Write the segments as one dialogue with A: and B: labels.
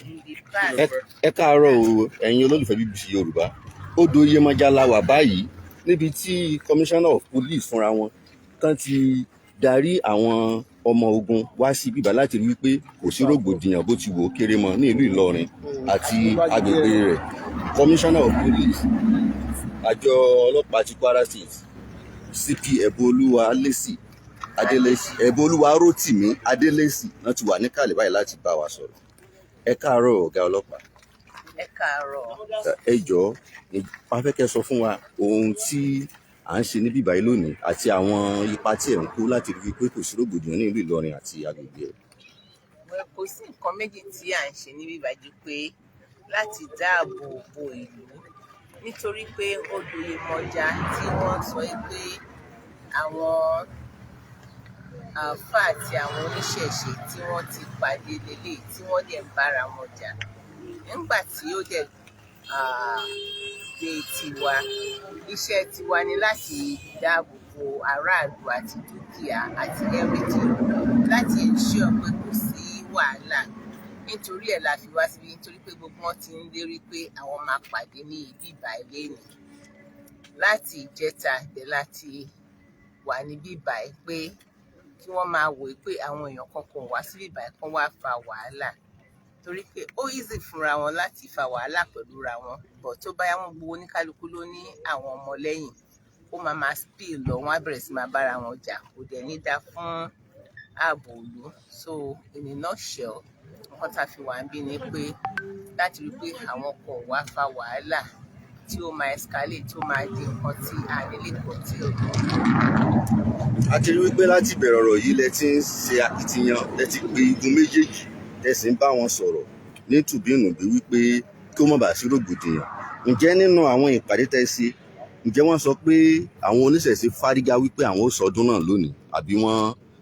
A: in the past.
B: Ẹ káàárọ̀ o, ẹ̀yin olólùfẹ́ BBC Yoruba. Odò Iyemoja la wà báyìí níbi tí commissioner of police fúnra wọn tán ti darí àwọn ọmọ ogun wá sí bíbá láti rí wípé kò sí rògbòdìyàn bó ti wò ó kéré mọ́ ní ìlú Ìlọrin àti agbègbè rẹ̀. Commissioner of police àjọ ọlọ́pàá ti Kwara State CP Ẹ̀bùnolúwa Rótìmí Adélésì náà ti wà níkàlẹ̀ báyìí láti bá wa sọ̀rọ̀. Ẹ káàárọ̀ ọ̀gá ọlọ́pàá.
A: Ẹ káàárọ̀.
B: Ẹ jọ̀ọ́ a fẹ́ kẹ́ sọ fún wa ohun tí à ń ṣe níbí báyìí lónìí àti àwọn ipa tí ẹ̀ ń kó láti rí i pé kò sí rògbòdìyàn ní ìlú Ìlọrin àti agbègbè rẹ̀.
A: Kò sí nǹkan méjì tí à ń ṣe níbí báyìí pé láti dáàbò bo ìlú nítorí pé odò Iyemoja tí wọ́n sọ pé àwọn Alfa àti àwọn oníṣẹ̀ṣe tí wọ́n ti pàdé lélẹ̀ tí wọ́n dẹ̀ ń bára wọn jà nígbà tí ó dẹ̀ dé tiwa iṣẹ́ tiwa ni láti dáàbò bo aráàlú àti dúkìá àti everything láti ensure pé kò sí wàhálà nítorí ẹ̀ la fi wá síbi nítorí pé gbogbo wọn ti ń lérí pé àwọn máa pàdé ní ibi ìbàlẹ̀ ni láti ìjẹta dẹ̀ láti wà níbí ìbàlẹ̀ pé kí wọ́n máa wò pé àwọn èèyàn kankan wá síbí ìbàlẹ̀ kan wá fa wàhálà torí pé ó easy fúnra wọn láti fa wàhálà pẹ̀lú ra wọn bọ̀ tó bá yá wọn gbowó oníkálukú ló ní àwọn ọmọlẹ́yìn ó máa spill lọ wọn á bẹ̀rẹ̀ sí máa bára wọn jà kò dẹ̀ ní dá fún ààbò ìlú so in a nutshell nǹkan tá a fi wà ń bí ni pé láti rí pé àwọn kan wá fa wàhálà tí ó máa escalate tí ó máa di nǹkan tí a nílé pọ̀ tí ó lọ.
B: A ti rí wípé láti ìbẹ̀rẹ̀ ọ̀rọ̀ yìí lẹ ti ń ṣe akitiyan lẹ ti pe igun méjèèjì ẹ sì ń bá wọn sọ̀rọ̀ ní tùbínùbí wípé kí ó má bàa sí rògbòdìyàn. Ǹjẹ́ nínú àwọn ìpàdé tẹ́ ṣe ǹjẹ́ wọ́n sọ pé àwọn oníṣẹ̀ṣe fárígá wípé àwọn ó sọdún náà lónìí àbí wọ́n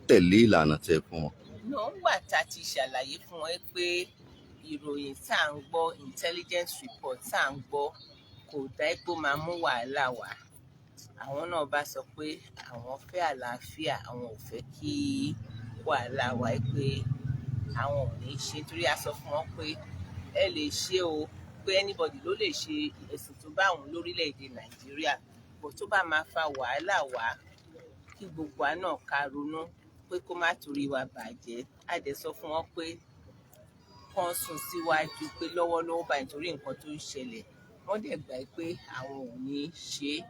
B: tẹ̀lé ìlànà tẹ́ fún wọn?
A: Nígbà tá a ti ṣàlàyé fún wọn pé ìròyìn tá à ń gbọ́ intelligence report tá à ń gbọ́ kò dá ipò máa mú wàhálà wá àwọn náà bá sọ pé àwọn fẹ́ àlàáfíà àwọn ò fẹ́ kí wàhálà wá pé àwọn ò ní ṣe torí a sọ fún wọn pé ẹ lè ṣe o pé anybody ló lè ṣe ẹ̀sìn tó bá òun lórílẹ̀‐èdè Nàìjíríà bó tó bá máa fa wàhálà wá kí gbogbo wa náà ká ronú pé kó má torí wa bàjẹ́ a dẹ̀ sọ fún wọn pé kán sún síwájú pé lọ́wọ́lọ́wọ́ báyìí nítorí nǹkan tó ń ṣẹlẹ̀ wọ́n dẹ̀ gbà pé àwọn ò ní ṣe é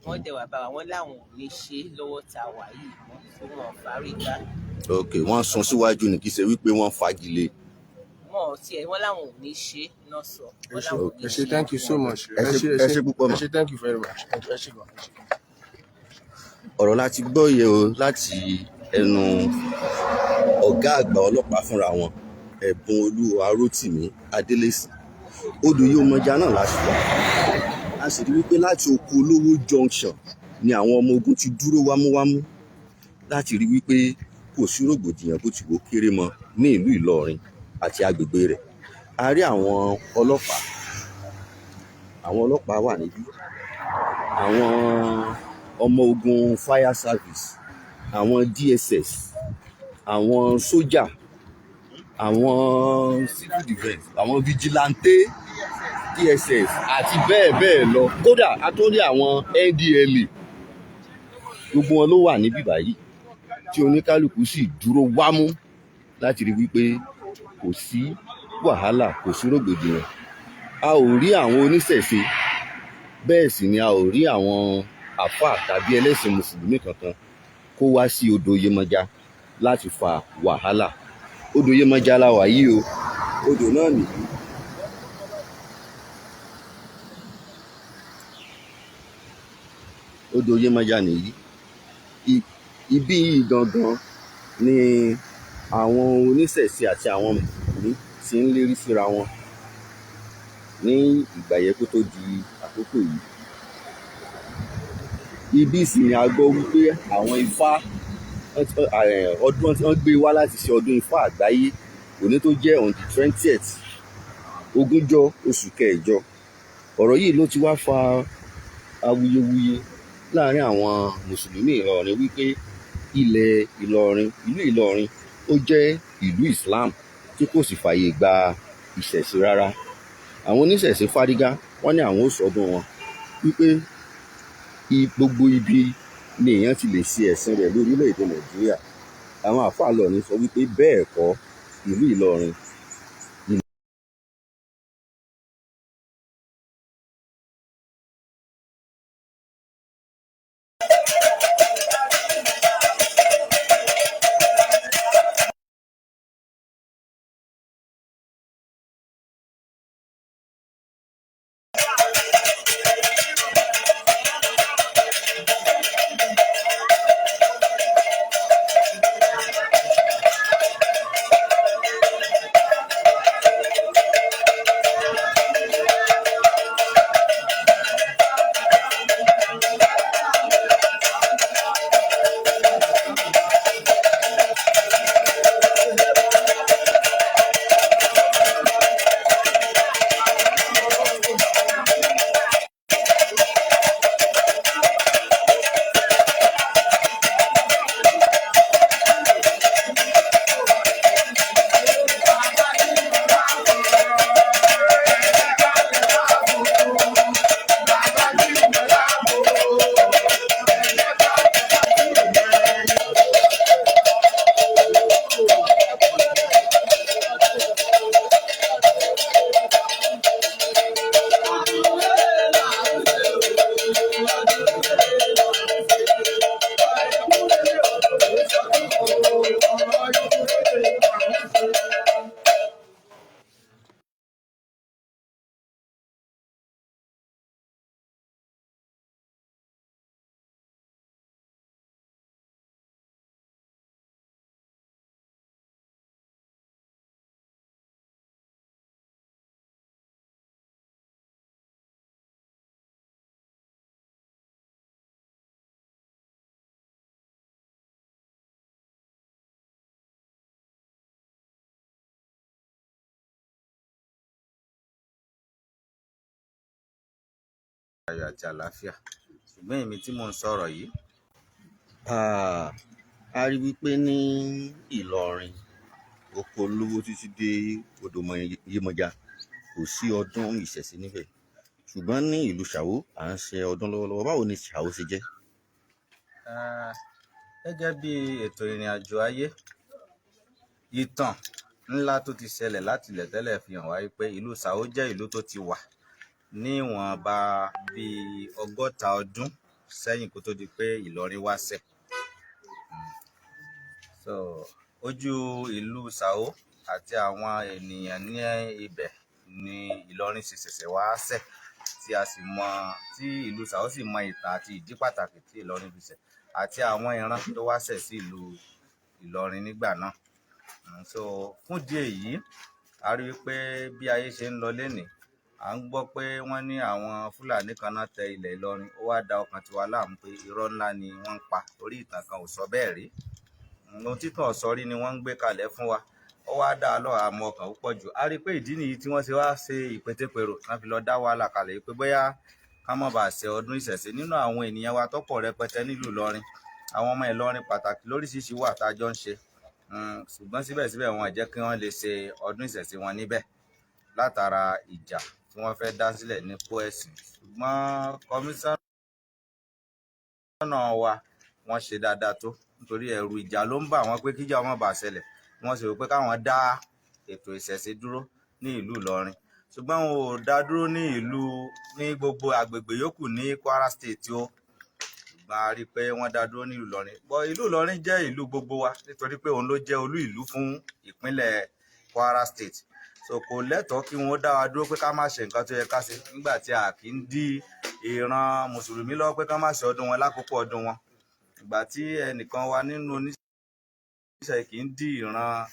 A: wọ́n dẹ̀ wà bá wọn láwọn ò ní ṣe é lọ́wọ́ tá a wà yìí wọ́n tó wọn fárígá.
B: Ok, wọ́n sún síwájú ní kí ṣe wípé wọ́n fagilé.
A: Wọn ò tiẹ̀ wọ́n láwọn ò ní ṣe é náà sọ.
C: Ẹ ṣé thank you so much.
B: Ẹ ṣé púpọ̀ mọ́.
C: Ẹ ṣé thank you very much. Ẹ ṣé gan.
B: Ọ̀rọ̀ láti gbọ́ yẹ o láti ẹnu ọ̀gá àgbà ọlọ́pàá fúnra wọn Ẹ̀bùnolúwa Rótìmí Adélésì. Odò Iyemoja náà láti wà a sì rí wípé láti oko olówó junction ni àwọn ọmọ ogun ti dúró wámúwámú láti rí wípé kò sí rògbòdìyàn bó ti wò kéré mọ́ ní ìlú Ìlọrin àti agbègbè rẹ̀. A rí àwọn ọlọ́pàá wà níbí àwọn ọmọ ogun fire service àwọn DSS àwọn sójà àwọn civil defence àwọn vigilante DSS àti bẹ́ẹ̀ bẹ́ẹ̀ lọ kódà a tó rí àwọn NDLA gbogbo wọn ló wà níbí báyìí tí oníkálukú sì dúró wámú láti rí wípé kò sí wàhálà kò sí rògbòdìyàn. A ò rí àwọn oníṣẹ̀ṣe bẹ́ẹ̀ sì ni a ò rí àwọn àfáà tàbí ẹlẹ́sìn mùsùlùmí kankan kó wá sí odò Iyemoja láti fa wàhálà. Odò Iyemoja la wà yìí o odò náà nìyí. Odò Iyemoja nìyí ibí yìí gangan ni àwọn oníṣẹ̀ṣe àti àwọn mùsùlùmí ti ń lérí síra wọn ní ìgbà yẹn kó tó di àkókò yìí. Ibí sì ni a gbọ́ wípé àwọn ifá ọdún tí wọ́n gbé wá láti ṣe ọdún ifá àgbáyé òní tó jẹ́ on the 20th ogúnjọ́ oṣù kẹjọ. Ọ̀rọ̀ yìí ló ti wá fa awuyewuye láàrin àwọn mùsùlùmí Ìlọrin wípé ilẹ̀ Ìlọrin ìlú Ìlọrin ó jẹ́ ìlú Islam tí kò sì fààyè gba ìṣẹ̀ṣe rárá. Àwọn oníṣẹ̀ṣe fárígá, wọ́n ní àwọn ò sọdún wọn wípé gbogbo ibi ni èèyàn ti lè ṣe ẹ̀sìn rẹ̀ lórílẹ̀‐èdè Nàìjíríà. Àwọn àfáà Ìlọrin sọ wípé bẹ́ẹ̀ kọ́, ìlú Ìlọrin
D: ayọ̀ àti àlàáfíà. Ṣùgbọ́n èmi tí mò ń sọ̀rọ̀ yìí,
B: a rí wípé ní Ìlọrin, oko olówó títí dé odò Iyemoja, kò sí ọdún ìṣẹ̀ṣe níbẹ̀. Ṣùgbọ́n ní ìlú Ṣàwó à ń ṣe ọdún lọ́wọ́lọ́wọ́. Báwo ni Ṣàwó ṣe jẹ́?
D: gẹ́gẹ́ bí ètò ìrìn àjò ayé, ìtàn ńlá tó ti ṣẹlẹ̀ láti ilẹ̀ tẹ́lẹ̀ fi hàn wá pé ìlú Ṣàwó jẹ́ ìlú tó ti wà níwọ̀nba bíi 60 ọdún sẹ́yìn kó tó di pé Ìlọrin wá ṣẹ̀. So ojú ìlú Ṣàwó àti àwọn ènìyàn ní ibẹ̀ ni Ìlọrin ṣe ṣẹ̀ṣẹ̀ wá ṣẹ̀, tí ìlú Ṣàwó sì mọ ìtàn àti ìdí pàtàkì tí Ìlọrin fi ṣẹ̀ àti àwọn ìran tó wá ṣẹ̀ sí ìlú Ìlọrin nígbà náà. So fún díẹ̀ yìí, a rí i pé bí ayé ṣe ń lọ lénìí, à ń gbọ́ pé wọ́n ní àwọn Fúlàní kan náà tẹ ilẹ̀ Ìlọrin. Ó wá da ọkàn tiwa láàmú pé irọ́ ńlá ni wọ́n ń pa, orí ìtàn kan ò sọ bẹ́ẹ̀ rí. Ohun títàn ọ̀sọ́ rí ni wọ́n ń gbé kalẹ̀ fún wa. Ó wá dá a lọ́ àmọ́ ọkàn púpọ̀ jù. A rí i pé ìdí nìyí tí wọ́n ṣe wá ṣe ìpètèpèrò náà fi lọ dá wàhálà kalẹ̀ yìí pé bóyá ká má bàa ṣe ọdún ìṣẹ̀ṣe. Nínú àwọn ènìyàn wa tọ́pọ̀ rẹpẹtẹ nílùú Ìlọrin, àwọn ọmọ Ìlọrin pàtàkì lóríṣiríṣi wà tá a jọ ń ṣe. Ṣùgbọ́n síbẹ̀síbẹ̀ wọn jẹ́ kí wọ́n lè ṣe ọdún ìṣẹ̀ṣe wọn níbẹ̀ látara ìjà tí wọ́n fẹ́ dá sílẹ̀ nípò ẹ̀sìn. Ṣùgbọ́n kọmíṣánná wa wọ́n ṣe dáadáa tó, nítorí ẹ̀rù ìjà ló ń bà wọ́n pé kíjà ọmọ bá ṣẹlẹ̀. Wọ́n sì rò pé káwọn dá ètò ìṣẹ̀ṣe dúró ní ìlú Ìlọrin. Ṣùgbọ́n wọn ò dá dúró ní gbogbo agbègbè yòókù ní Kwara State o. Ṣùgbọ́n a rí i pé wọ́n dá dúró ní ìlú Ìlọrin. Ìlú Ìlọrin jẹ́ ìlú gbogbo wa nítorí pé òun ló jẹ́ olú ìlú fún ìpínlẹ̀ Kwara State. So kò lẹ́tọ̀ọ́ kí wọ́n dá wa dúró pé ká má ṣe nǹkan tó yẹ ká ṣe nígbà tí a kì í dí ìran mùsùlùmí lọ́wọ́ pé ká má ṣe ọdún wọn lákòókò ọdún wọn. Ìgbà tí ẹnìkan wa nínú oníṣẹ́ kì í dí ìran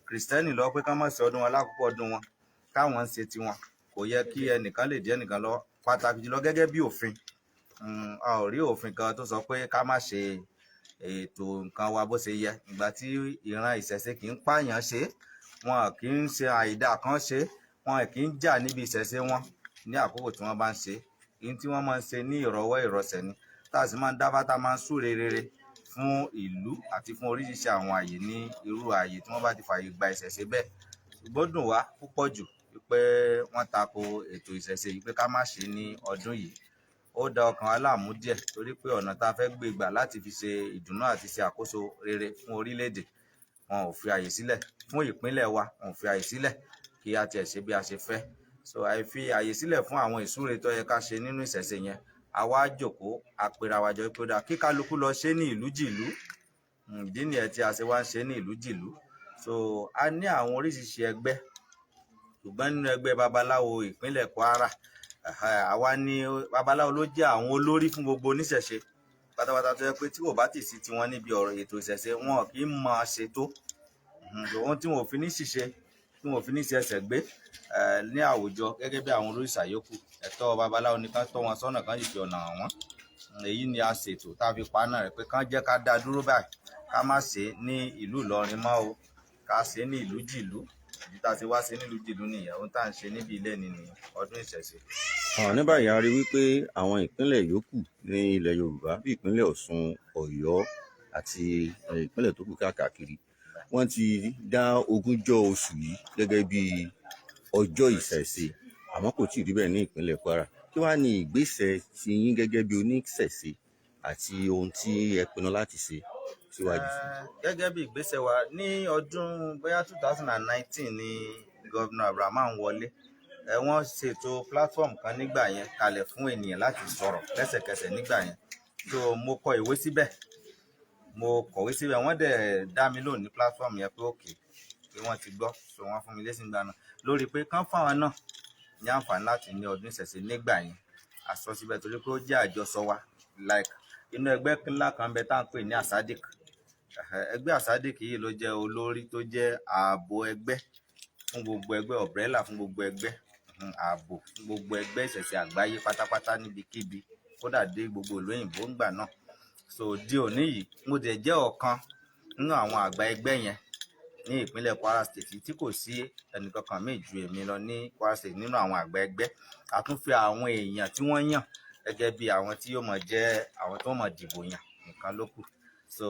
D: kìrìsìtẹ́nì lọ́wọ́ pé ká má ṣe ọdún wọn lákòókò ọdún wọn, káwọn ń ṣe tiwọn. Kò yẹ kí ẹnìkan lè dí ẹnìkan lọ́wọ́, pàtàkì jùlọ gẹ́gẹ́ bí òfin. A ò rí òfin kan tó sọ pé ká má ṣe ètò nǹkan wa bó ṣe yẹ. Ìgbà tí ìran ìṣẹ̀ṣe kì í pààyàn ṣe, wọn kì í ṣe àìdá kan ṣe, wọn kì í jà níbi ìṣẹ̀ṣe wọn ní àkókò tí wọ́n bá ń ṣe. Èyí tí wọ́n máa ń ṣe ní ìrọ̀wọ́ ìrọ̀sẹ̀ ni, tá a sì máa ń dábàá, tá a máa ń súre rere fún ìlú àti fún oríṣiríṣi àwọn àyè ní irú àyè tí wọ́n bá ti fààyè gba ìṣẹ̀ṣe bẹ́ẹ̀. Ṣùgbọ́n dùn wá púpọ̀ jù wípé wọ́n tako ètò ìṣẹ̀ṣe yìí pé ká má ṣe ní ọdún yìí. Ó da ọkàn wa láàmú díẹ̀ torí pé ọ̀nà tá a fẹ́ gbé gbà láti fi ṣe ìdùnnú àti ṣe àkóso rere fún orílẹ̀-èdè, wọn ò fi àyè sílẹ̀ fún ìpínlẹ̀ wa, wọn ò fi àyè sílẹ̀ kí a tiẹ̀ ṣe bí a ṣe fẹ́. So àìfi àyè sílẹ̀ fún àwọn ìsúre tó yẹ ká ṣe nínú ìṣẹ̀ṣe yẹn, a wá jókòó apera wa jọ pé ó dáa kí kálukú lọ ṣe ní ìlú jìlú. Ìdí nìyẹn tí a ṣe wá ń ṣe ní ìlú jìlú. So a ní àwọn oríṣiríṣi ẹgbẹ́, ṣùgbọ́n nínú ẹgbẹ́ babaláwo ìpínlẹ̀ Kwara, àwa ní babaláwo ló jẹ́ àwọn olórí fún gbogbo oníṣẹ̀ṣe pátápátá, tó yẹ pé tí kò bá tì sí tiwọn níbi ọ̀rọ̀ ètò ìṣẹ̀ṣe, wọn kì í mọ ṣe tó. Ohun tí wọn ò fi ní ṣìṣe, tí wọn ò fi ní ṣe ẹsẹ̀ gbé ní àwùjọ gẹ́gẹ́ bí àwọn olóríṣà yòókù, ẹ̀tọ́ babaláwo ni kán tọ́ wọn sọ́nà, kán sì fi ọ̀nà hàn wọ́n. Èyí ni a ṣètò tá a fi pa náà rẹ̀ pé kán jẹ́ ká dá dúró báyìí, ká má ṣe ní ìlú Ìlọrin mọ́ o, ká ṣe ní ìlú jìlú. Ìdí tá a ti wá sí nílùú jìlú nìyẹn, ohun tá à ń ṣe níbi ilé ni ọdún ìṣẹ̀ṣe.
B: Ní báyìí a rí wípé àwọn ìpínlẹ̀ yòókù ní ilẹ̀ Yorùbá bí ìpínlẹ̀ Ọ̀ṣun, Ọ̀yọ́ àti ìpínlẹ̀ tó kù káàkiri, wọ́n ti dá ogúnjọ́ oṣù yìí gẹ́gẹ́ bí ọjọ́ ìṣẹ̀ṣe, àmọ́ kò tíì rí bẹ́ẹ̀ ní ìpínlẹ̀ Kwara. Kí wàá ní ìgbésẹ̀ tí yín gẹ́gẹ́ bí oníṣẹ̀ṣe àti ohun tí ẹ pinnu láti ṣe síwájú?
D: Gẹ́gẹ́ bí ìgbésẹ̀ wa ní ọdún bóyá 2019 ni Gọ́vnà Abraham wọlé. Wọ́n ṣètò platform kan nígbà yẹn kalẹ̀ fún ènìyàn láti sọ̀rọ̀ lẹ́sẹ̀kẹsẹ̀ nígbà yẹn. So mo kọ ìwé síbẹ̀, wọ́n dẹ̀ dá mi lóhùn ní platform yẹn pé òkè pé wọ́n ti gbọ́. So wọ́n fún mi lésì nígbà náà lórí pé kán fáwọn náà ní àǹfààní láti ní ọdún ìṣẹ̀ṣe nígbà yẹn. A sọ síbẹ̀ torí pé ó jẹ́ àjọsọ wa, like inú ẹgbẹ́ ńlá kan bẹ tá à ń pè ní asadik. Ẹgbẹ́ asadik yìí ló jẹ́ olórí tó jẹ́ ààbò ẹgbẹ́ fún gbogbo ẹgbẹ́, umbrella fún gbogbo ẹgbẹ́, ààbò fún gbogbo ẹgbẹ́ ìṣẹ̀ṣe àgbáyé pátápátá níbikíbi, kódà dé gbogbo ìlú òyìnbó ńgbà náà. So di òní yìí mo dẹ̀ jẹ́ ọ̀kan nínú àwọn àgbà ẹgbẹ́ yẹn ní ìpínlẹ̀ Kwara State tí kò sí ẹnìkankan míì ju èmi lọ ní Kwara State nínú àwọn àgbà ẹgbẹ́. A tún fi àwọn èèyàn tí wọ́n yàn gẹ́gẹ́ bí àwọn tí yóò mọ̀ jẹ́ àwọn tó mọ̀ dìbò yàn nìkan ló kù. So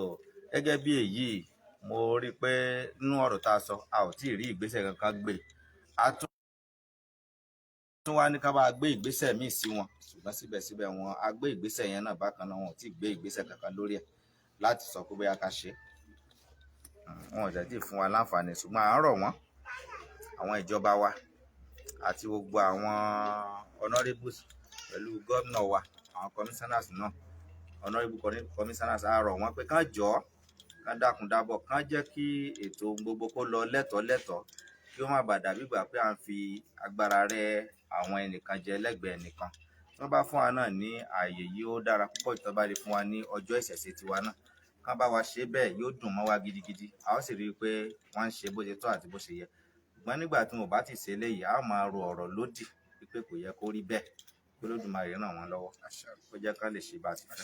D: gẹ́gẹ́ bí èyí, mo rí pé nínú ọ̀rọ̀ tá a sọ, a ò tí ì rí ìgbésẹ̀ kankan gbé. A tún wá ní ká bá gbé ìgbésẹ̀ míì sí wọn, ṣùgbọ́n síbẹ̀síbẹ̀ wọn a gbé ìgbésẹ̀ yẹn náà bákan náà, wọn ò tí ì gbé ìgbésẹ̀ kankan lórí ẹ̀ láti sọ pé bóyá ká ṣe. Wọn ò tẹ́tí fún wa láǹfààní, ṣùgbọ́n à ń rọ̀ wọ́n, àwọn ìjọba wa àti gbogbo àwọn honourables pẹ̀lú gómìnà wa, àwọn commissioners náà, honourable commissioners, a rọ̀ wọ́n pé kán jọ̀ọ́, kán dákun dábọ̀, kán jẹ́ kí ètò gbogbo kó lọ lẹ́tọ̀ọ́, kí ó má bàa dàbí ìgbà pé à ń fi agbára rẹ àwọn ẹnìkan jẹ lẹ́gbẹ̀ẹ́ ẹnìkan. Tí wọ́n bá fún wa náà ní ààyè yìí, ó dára púpọ̀ tí wọ́n bá lè fún wa ní ọjọ́ ìṣẹ̀ṣe tiwa náà. Kán bá wa ṣe bẹ́ẹ̀, yóò dùn mọ́ wa gidigidi. A ó sì rí i pé wọ́n ń ṣe bó ṣe tọ́ àti bó ṣe yẹ. Ṣùgbọ́n nígbà tí mo bá ti ṣe eléyìí, a ó máa ro ọ̀rọ̀ lódì wípé kò yẹ kó rí bẹ́ẹ̀. Pé Olódùmarè ràn wọ́n lọ́wọ́, ó jẹ́ ká lè ṣe bá ti fẹ́.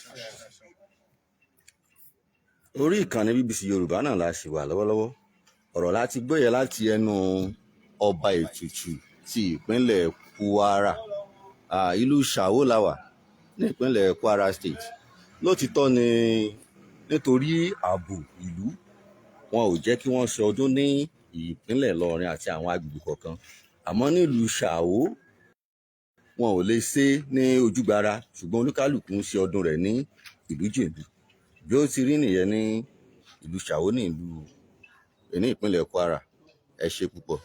B: Orí ìkànnì BBC Yorùbá náà la ṣì wà lọ́wọ́lọ́wọ́. Ọ̀rọ̀ láti gbọ́ yẹ láti ẹnu ọba ètùtù ti ìpínlẹ̀ Kwara, ìlú Ṣàwó la wà ní ìpínlẹ̀ Kwara State. Lótìtọ́ ni nítorí ààbò ìlú, wọn ò jẹ́ kí wọ́n ṣe ọdún ní ìpínlẹ̀ Ìlọrin àti àwọn agbègbè kọ̀ọ̀kan. Àmọ́ nílùú Ṣàwó wọn ò lè ṣe ní ojúgbara, ṣùgbọ́n olúkálùkù ń ṣe ọdún rẹ̀ ní ìlú jìlú. Bí ó ti rí nìyẹn ní ìlú Ṣàwó ní ìpínlẹ̀ Kwara. Ẹ ṣé púpọ̀.